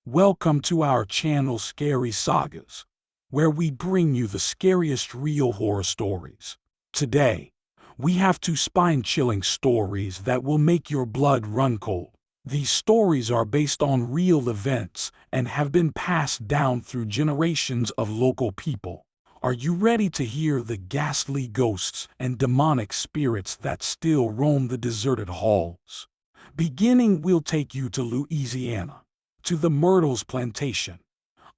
Welcome to our channel Scary Sagas, where we bring you the scariest real horror stories. Today, we have two spine-chilling stories that will make your blood run cold. These stories are based on real events and have been passed down through generations of local people. Are you ready to hear the ghastly ghosts and demonic spirits that still roam the deserted halls? Beginning, we'll take you to Louisiana, to the Myrtles Plantation,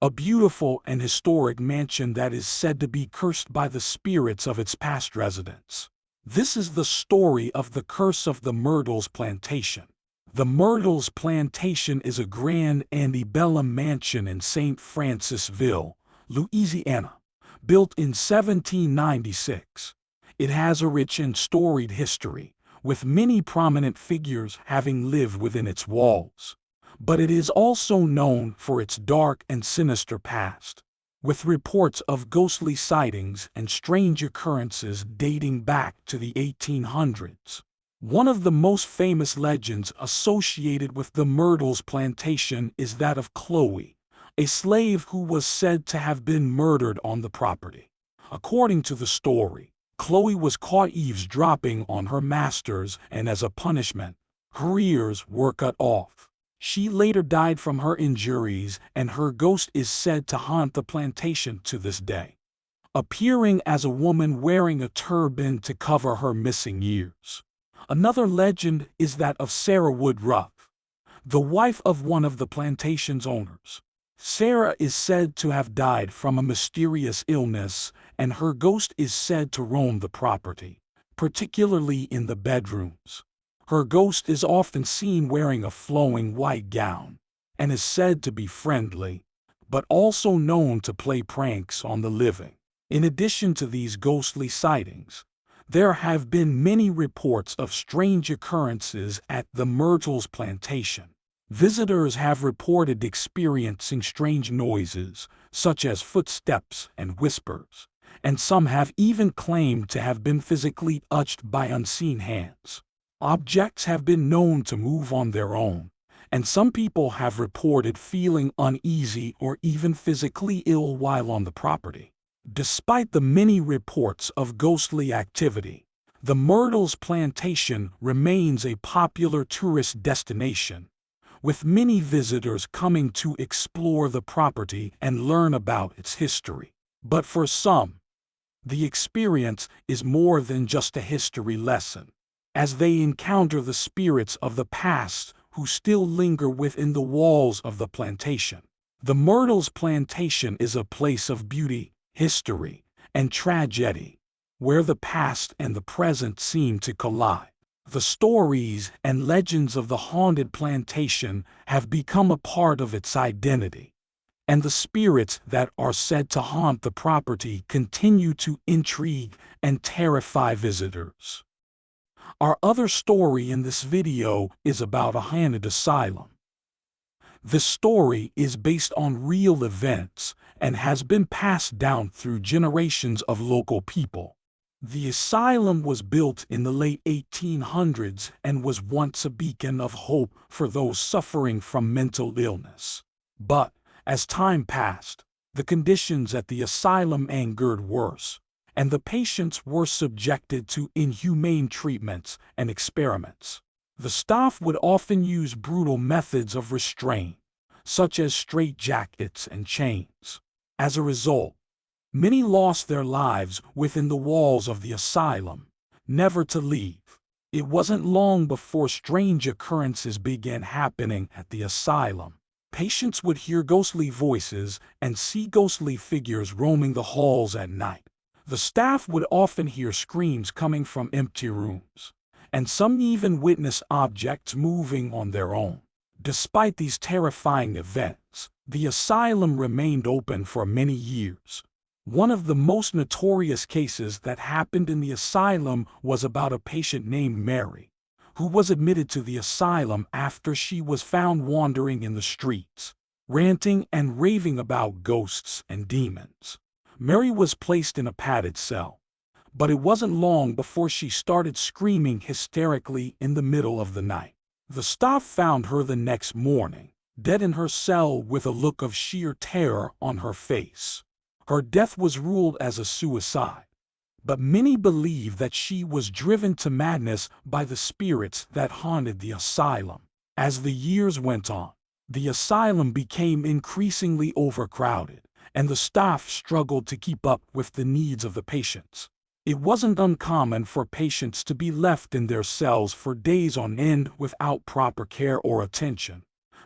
a beautiful and historic mansion that is said to be cursed by the spirits of its past residents. This is the story of the curse of the Myrtles Plantation. The Myrtles Plantation is a grand antebellum mansion in St. Francisville, Louisiana, built in 1796. It has a rich and storied history, with many prominent figures having lived within its walls. But it is also known for its dark and sinister past, with reports of ghostly sightings and strange occurrences dating back to the 1800s. One of the most famous legends associated with the Myrtles Plantation is that of Chloe, a slave who was said to have been murdered on the property. According to the story, Chloe was caught eavesdropping on her masters, and as a punishment, her ears were cut off. She later died from her injuries, and her ghost is said to haunt the plantation to this day, appearing as a woman wearing a turban to cover her missing ears. Another legend is that of Sarah Woodruff, the wife of one of the plantation's owners. Sarah is said to have died from a mysterious illness, and her ghost is said to roam the property, particularly in the bedrooms. Her ghost is often seen wearing a flowing white gown, and is said to be friendly, but also known to play pranks on the living. In addition to these ghostly sightings, there have been many reports of strange occurrences at the Myrtles Plantation. Visitors have reported experiencing strange noises, such as footsteps and whispers, and some have even claimed to have been physically touched by unseen hands. Objects have been known to move on their own, and some people have reported feeling uneasy or even physically ill while on the property. Despite the many reports of ghostly activity, the Myrtles Plantation remains a popular tourist destination, with many visitors coming to explore the property and learn about its history. But for some, the experience is more than just a history lesson, as they encounter the spirits of the past who still linger within the walls of the plantation. The Myrtles Plantation is a place of beauty, history, and tragedy, where the past and the present seem to collide. The stories and legends of the haunted plantation have become a part of its identity, and the spirits that are said to haunt the property continue to intrigue and terrify visitors. Our other story in this video is about a haunted asylum. This story is based on real events and has been passed down through generations of local people. The asylum was built in the late 1800s and was once a beacon of hope for those suffering from mental illness. But, as time passed, the conditions at the asylum grew worse, and the patients were subjected to inhumane treatments and experiments. The staff would often use brutal methods of restraint, such as straitjackets and chains. As a result, many lost their lives within the walls of the asylum, never to leave. It wasn't long before strange occurrences began happening at the asylum. Patients would hear ghostly voices and see ghostly figures roaming the halls at night. The staff would often hear screams coming from empty rooms, and some even witnessed objects moving on their own. Despite these terrifying events, the asylum remained open for many years. One of the most notorious cases that happened in the asylum was about a patient named Mary, who was admitted to the asylum after she was found wandering in the streets, ranting and raving about ghosts and demons. Mary was placed in a padded cell, but it wasn't long before she started screaming hysterically in the middle of the night. The staff found her the next morning, dead in her cell with a look of sheer terror on her face. Her death was ruled as a suicide, but many believe that she was driven to madness by the spirits that haunted the asylum. As the years went on, the asylum became increasingly overcrowded, and the staff struggled to keep up with the needs of the patients. It wasn't uncommon for patients to be left in their cells for days on end without proper care or attention.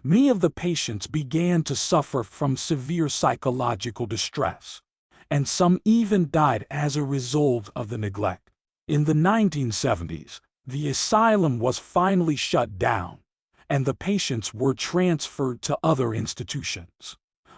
Many of the patients began to suffer from severe psychological distress, and some even died as a result of the neglect. In the 1970s, the asylum was finally shut down, and the patients were transferred to other institutions.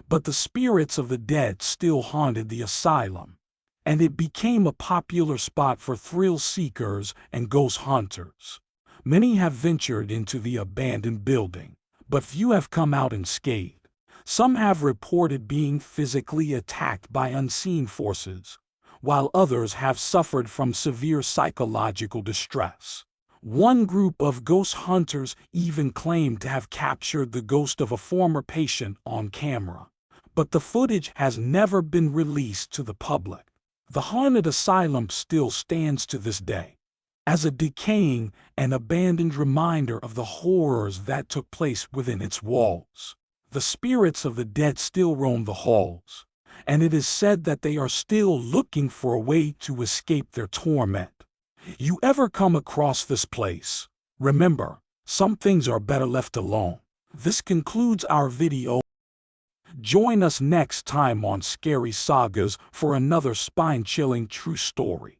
But the spirits of the dead still haunted the asylum, and it became a popular spot for thrill seekers and ghost hunters. Many have ventured into the abandoned building, but few have come out unscathed. Some have reported being physically attacked by unseen forces, while others have suffered from severe psychological distress. One group of ghost hunters even claimed to have captured the ghost of a former patient on camera, but the footage has never been released to the public. The haunted asylum still stands to this day as a decaying and abandoned reminder of the horrors that took place within its walls. The spirits of the dead still roam the halls, and it is said that they are still looking for a way to escape their torment. You ever come across this place? Remember, some things are better left alone. This concludes our video. Join us next time on Scary Sagas for another spine-chilling true story.